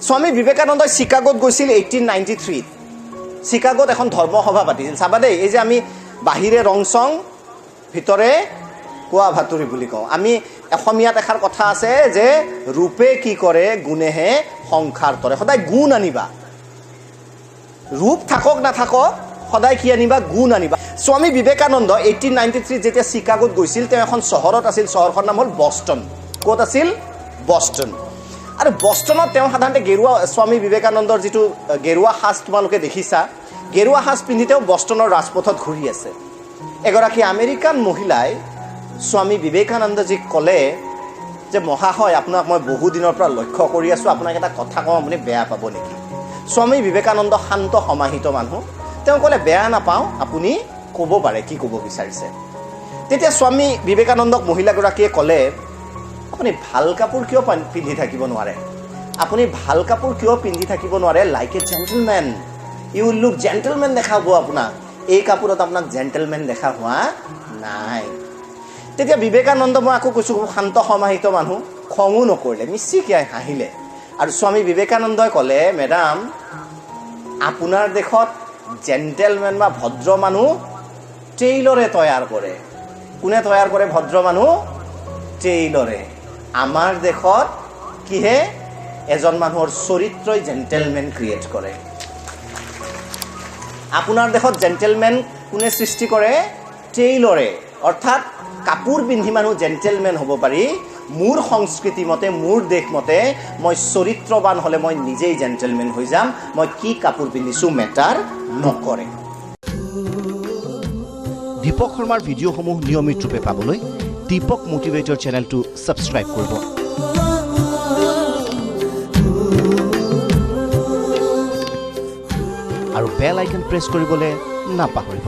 স্বামী বিবেকানন্দই চিকাগোত গৈছিল 1893 চিকাগোত এখন ধৰ্মসভা পাতিছিল চাবা দেই এই যে আমি বাহিৰে ৰং চং ভিতৰে কোৱা ভাতুৰি বুলি কওঁ আমি অসমীয়াত এষাৰ কথা আছে যে ৰূপে কি কৰে গুণেহে সংসাৰ তৰে সদায় গুণ আনিবা ৰূপ থাকক না থাকক সদায় কি আনিবা গুণ আনিবা স্বামী বিবেকানন্দ 1893 যেতিয়া চিকাগোত গৈছিল তেওঁ এখন চহৰত আছিল চহৰখন নাম হ'ল বষ্টন ক'ত আছিল বষ্টন আৰু বষ্টনত তেওঁ সাধাৰণতে গেৰুৱা স্বামী বিবেকানন্দৰ যিটো গেৰুৱা সাজ তোমালোকে দেখিছা গেৰুৱা সাজ পিন্ধি তেওঁ বষ্টনৰ ৰাজপথত ঘূৰি আছে এগৰাকী আমেৰিকান মহিলাই স্বামী বিবেকানন্দজীক ক'লে যে মহাশয় আপোনাক মই বহু দিনৰ পৰা লক্ষ্য কৰি আছোঁ আপোনাক এটা কথা কওঁ আপুনি বেয়া পাব নেকি স্বামী বিবেকানন্দ শান্ত সমাহিত মানুহ তেওঁ ক'লে বেয়া নাপাওঁ আপুনি ক'ব পাৰে কি ক'ব বিচাৰিছে তেতিয়া স্বামী বিবেকানন্দক মহিলাগৰাকীয়ে ক'লে আপুনি ভাল কাপোৰ কিয় পিন্ধি থাকিব নোৱাৰে আপুনি ভাল কাপোৰ কিয় পিন্ধি থাকিব নোৱাৰে like a gentlemen you look gentlemen দেখাব আপোনাক এই কাপোৰত আপোনাক জেন্টলমেন দেখা হোৱা নাই তেতিয়া বিবেকানন্দ মই আকৌ কৈছোঁ খুব শান্ত সমাহিত মানুহ খঙো নকৰিলে মিচিকিয়াই হাঁহিলে আৰু স্বামী বিবেকানন্দই ক'লে মেডাম আপোনাৰ দেশত জেন্টেলমেন বা ভদ্ৰ মানুহ টেইলৰে তৈয়াৰ কৰে কোনে তৈয়াৰ কৰে ভদ্ৰ মানুহ টেইলৰে আমাৰ দেশত কিহে এজন মানুহৰ চৰিত্ৰই জেন্টেলমেন ক্ৰিয়েট কৰে আপোনাৰ দেশত জেন্টেলমেন কোনে সৃষ্টি কৰে টেইলৰে অৰ্থাৎ কাপোৰ পিন্ধি মানুহ জেন্টেলমেন হ'ব পাৰি মোৰ সংস্কৃতি মতে মোৰ দেশ মতে মই চৰিত্ৰবান হ'লে মই নিজেই জেন্টেলমেন হৈ যাম মই কি কাপোৰ পিন্ধিছোঁ মেটাৰ নকৰে দীপক শৰ্মাৰ ভিডিঅ'সমূহ নিয়মিত ৰূপে পাবলৈ দীপক মোটিভেটৰ চেনেলটো ছাবস্ক্ৰাইব কৰিব আৰু বেল আইকন প্ৰেছ কৰিবলৈ নাপাহৰিব